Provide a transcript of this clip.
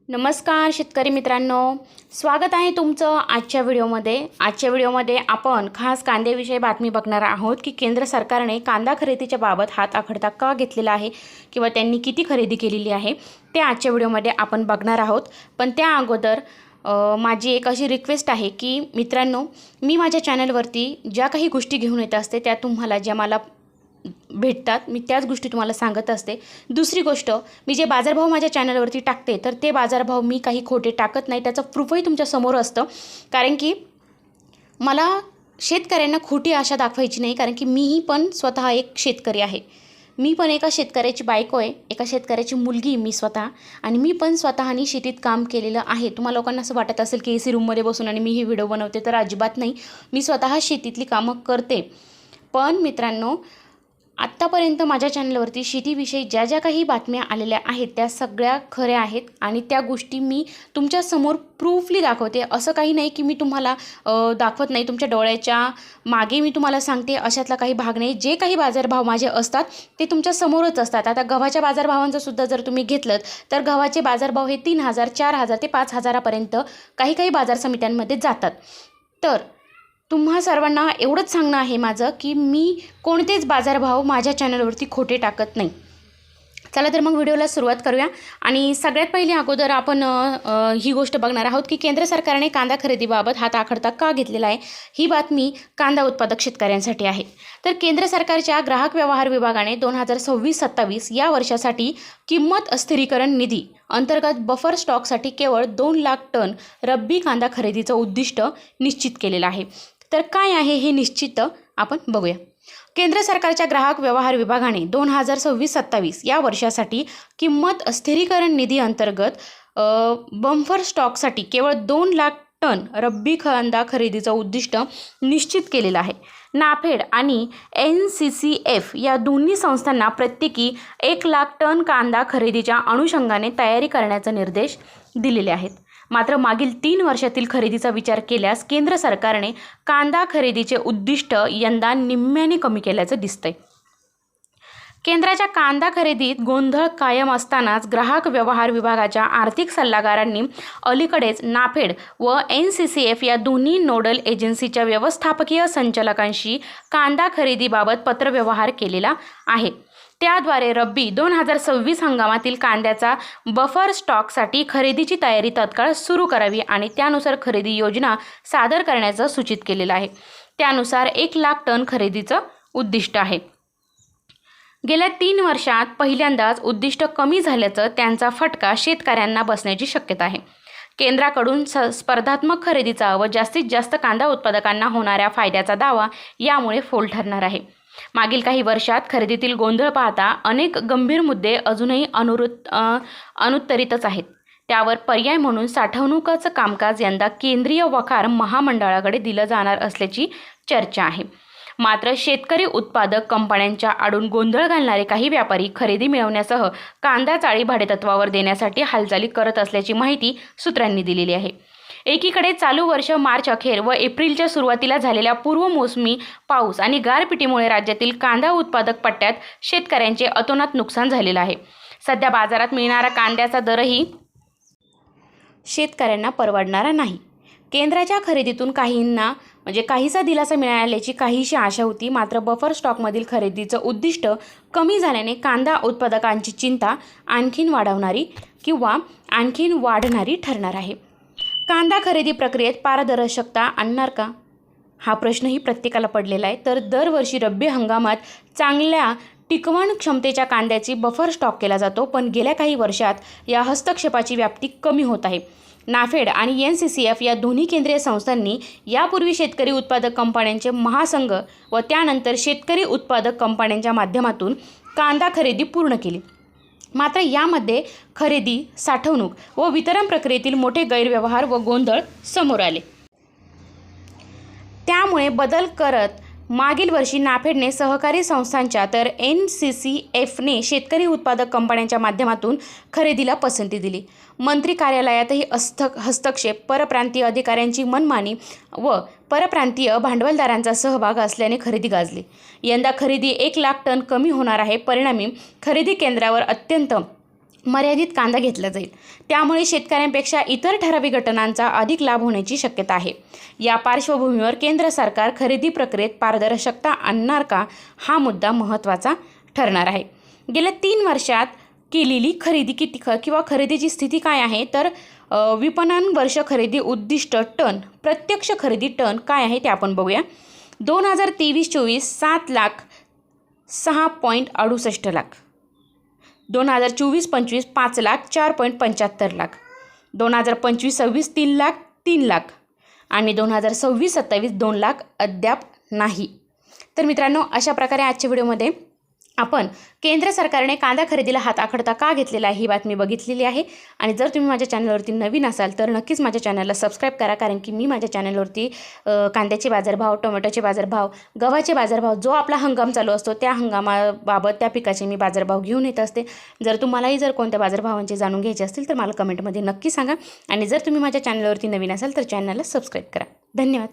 नमस्कार शेतकरी मित्रांनो, स्वागत आहे तुमचं आजच्या व्हिडिओमध्ये आपण खास कांद्याविषयी बातमी बघणार आहोत की केंद्र सरकारने कांदा खरेदीच्या बाबत हात आखडता का घेतलेला आहे किंवा त्यांनी किती खरेदी केलेली आहे ते आजच्या व्हिडिओमध्ये आपण बघणार आहोत। पण त्या अगोदर माझी एक अशी रिक्वेस्ट आहे की मित्रांनो, मी माझ्या चॅनलवरती ज्या काही गोष्टी घेऊन येत असते त्या तुम्हाला ज्या मला भेटतात मी त्याच गोष्टी तुम्हाला सांगत असते। दुसरी गोष्ट, मी जे बाजारभाव माझ्या चॅनलवरती टाकते तर ते बाजारभाव मी काही खोटे टाकत नाही, त्याचं प्रूफही तुमच्या समोर असतं। कारण की मला शेतकऱ्यांना खोटी आशा दाखवायची नाही, कारण की मीही पण स्वतः एक शेतकरी आहे। मी पण एका शेतकऱ्याची बायको आहे, एका शेतकऱ्याची मुलगी मी स्वतः, आणि मी पण स्वतःनी शेतीत काम केलेलं आहे। तुम्हाला लोकांना असं वाटत असेल की एसी रूममध्ये बसून आणि मी ही व्हिडिओ बनवते, तर अजिबात नाही, मी स्वतः शेतीतली कामं करते। पण मित्रांनो, आत्तापर्यंत माझ्या चॅनलवरती शेतीविषयी ज्या ज्या काही बातम्या आलेल्या आहेत त्या सगळ्या खऱ्या आहेत आणि त्या गोष्टी मी तुमच्यासमोर प्रूफली दाखवते। असं काही नाही की मी तुम्हाला दाखवत नाही, तुमच्या डोळ्याच्या मागे मी तुम्हाला सांगते अशातला काही भाग नाही। जे काही बाजारभाव माझे असतात ते तुमच्या समोरच असतात। आता गव्हाच्या बाजारभावांचं सुद्धा जर तुम्ही घेतलं तर गव्हाचे बाजारभाव हे 3000, 4000 ते 5000पर्यंत काही काही बाजार समित्यांमध्ये जातात। तर तुम्हा सर्वांना एवढंच सांगणं आहे माझं की मी कोणतेच बाजारभाव माझ्या चॅनलवरती खोटे टाकत नाही। चला तर मग व्हिडिओला सुरुवात करूया। आणि सगळ्यात पहिले अगोदर आपण ही गोष्ट बघणार आहोत की केंद्र सरकारने कांदा खरेदीबाबत हात आखडता का घेतलेला आहे। ही बातमी कांदा उत्पादक शेतकऱ्यांसाठी आहे। तर केंद्र सरकारच्या ग्राहक व्यवहार विभागाने 2026-27 या वर्षासाठी किंमत अस्थिरीकरण निधी अंतर्गत बफर स्टॉकसाठी केवळ 2 लाख टन रब्बी कांदा खरेदीचं उद्दिष्ट निश्चित केलेलं आहे। तर काय आहे हे निश्चित आपण बघूया। केंद्र सरकारच्या ग्राहक व्यवहार विभागाने 2026-27 या वर्षासाठी किंमत अस्थिरीकरण निधी अंतर्गत बंफर स्टॉकसाठी केवळ 2 लाख टन रब्बी कांदा खरेदीचं उद्दिष्ट निश्चित केलेलं आहे। नाफेड आणि NCCF या दोन्ही संस्थांना प्रत्येकी 1 लाख टन कांदा खरेदीच्या अनुषंगाने तयारी करण्याचे निर्देश दिलेले आहेत। मात्र मागील 3 वर्षातील खरेदीचा विचार केल्यास केंद्र सरकारने कांदा खरेदीचे उद्दिष्ट यंदा निम्म्याने कमी केल्याचं दिसतंय। केंद्राच्या कांदा खरेदीत गोंधळ कायम असतानाच ग्राहक व्यवहार विभागाच्या आर्थिक सल्लागारांनी अलीकडेच नाफेड व NCCF या दोन्ही नोडल एजन्सीच्या व्यवस्थापकीय संचालकांशी कांदा खरेदीबाबत पत्रव्यवहार केलेला आहे। त्याद्वारे रब्बी 2026 हंगामातील कांद्याचा बफर स्टॉकसाठी खरेदीची तयारी तत्काळ सुरू करावी आणि त्यानुसार खरेदी योजना सादर करण्याचं सूचित केलेलं आहे। त्यानुसार 1 लाख टन खरेदीचं उद्दिष्ट आहे। गेल्या 3 वर्षात पहिल्यांदाच उद्दिष्ट कमी झाल्याचं त्यांचा फटका शेतकऱ्यांना बसण्याची शक्यता आहे। केंद्राकडून स्पर्धात्मक खरेदीचा व जास्तीत जास्त कांदा उत्पादकांना होणाऱ्या फायद्याचा दावा यामुळे फोल ठरणार आहे। मागील काही वर्षात खरेदीतील गोंधळ पाहता अनेक गंभीर मुद्दे अजूनही अनुत्तरितच आहेत। त्यावर पर्याय म्हणून साठवणुकीचं कामकाज यंदा केंद्रीय वखार महामंडळाकडे दिलं जाणार असल्याची चर्चा आहे। मात्र शेतकरी उत्पादक कंपन्यांच्या आडून गोंधळ घालणारे काही व्यापारी खरेदी मिळवण्यासह कांदा चाळी भाडेतत्वावर देण्यासाठी हालचाली करत असल्याची माहिती सूत्रांनी दिलेली आहे। एकीकडे चालू वर्ष मार्च अखेर व एप्रिलच्या सुरुवातीला झालेल्या पूर्वमोसमी पाऊस आणि गारपिटीमुळे राज्यातील कांदा उत्पादक पट्ट्यात शेतकऱ्यांचे अतोनात नुकसान झालेलं आहे। सध्या बाजारात मिळणारा कांद्याचा दरही शेतकऱ्यांना परवडणारा नाही। केंद्राच्या खरेदीतून काहीसा दिलासा मिळाल्याची काहीशी आशा होती, मात्र बफर स्टॉकमधील खरेदीचं उद्दिष्ट कमी झाल्याने कांदा उत्पादकांची चिंता आणखीन वाढणारी ठरणार आहे। कांदा खरेदी प्रक्रियेत पारदर्शकता आणणार का, हा प्रश्नही प्रत्येकाला पडलेला आहे। तर दरवर्षी रब्बी हंगामात चांगल्या टिकवण क्षमतेच्या कांद्याची बफर स्टॉक केला जातो, पण गेल्या काही वर्षात या हस्तक्षेपाची व्याप्ती कमी होत आहे। नाफेड आणि NCCF या दोन्ही केंद्रीय संस्थांनी यापूर्वी शेतकरी उत्पादक कंपन्यांचे महासंघ व त्यानंतर शेतकरी उत्पादक कंपन्यांच्या माध्यमातून कांदा खरेदी पूर्ण केली। मात्र यामध्ये खरेदी, साठवणूक व वितरण प्रक्रियेतील मोठे गैरव्यवहार व गोंधळ समोर आले। त्यामुळे बदल करत मागील वर्षी नाफेडने सहकारी संस्थांच्या तर NCCFने शेतकरी उत्पादक कंपन्यांच्या माध्यमातून खरेदीला पसंती दिली। मंत्री कार्यालयातही हस्तक्षेप, परप्रांतीय अधिकाऱ्यांची मनमानी व परप्रांतीय भांडवलदारांचा सहभाग असल्याने खरेदी गाजली। यंदा खरेदी 1 लाख टन कमी होणार आहे। परिणामी खरेदी केंद्रावर अत्यंत मर्यादित कांदा घेतला जाईल. त्यामुळे शेतकऱ्यांपेक्षा इतर ठराविक गटांचा अधिक लाभ होण्याची शक्यता आहे. या पार्श्वभूमीवर केंद्र सरकार खरेदी प्रक्रियेत पारदर्शकता आणणार का, हा मुद्दा महत्त्वाचा ठरणार आहे. गेल्या 3 वर्षात केलेली खरेदी किती किंवा खरेदीची स्थिती काय आहे, तर विपणन वर्ष खरेदी उद्दिष्ट टन, प्रत्यक्ष खरेदी टन काय आहे ते आपण बघूया. 2023-24 7,06.68 लाख, 2024-25 5,04.75 लाख, 2025-26 3 लाख आणि 2026-27 2 लाख अद्याप नाही. तर मित्रांनो, अशा प्रकारे आजच्या व्हिडिओमध्ये आपण केंद्र सरकारने कांदा खरेदीला हात आखडता का घेतलेला आहे ही बातमी बघितलेली आहे. आणि जर तुम्ही माझ्या चॅनलवरती नवीन असाल तर नक्कीच माझ्या चॅनलला सबस्क्राईब करा, कारण की मी माझ्या चॅनलवरती कांद्याचे बाजारभाव, टोमॅटोचे बाजारभाव, गव्हाचे बाजारभाव, जो आपला हंगाम चालू असतो त्या हंगामाबाबत त्या पिकाचे मी बाजारभाव घेऊन येत असते. जर तुम्हालाही जर कोणत्या बाजारभावांचे जाणून घ्यायचे असतील तर मला कमेंटमध्ये नक्की सांगा. आणि जर तुम्ही माझ्या चॅनलवरती नवीन असाल तर चॅनलला सबस्क्राईब करा. धन्यवाद.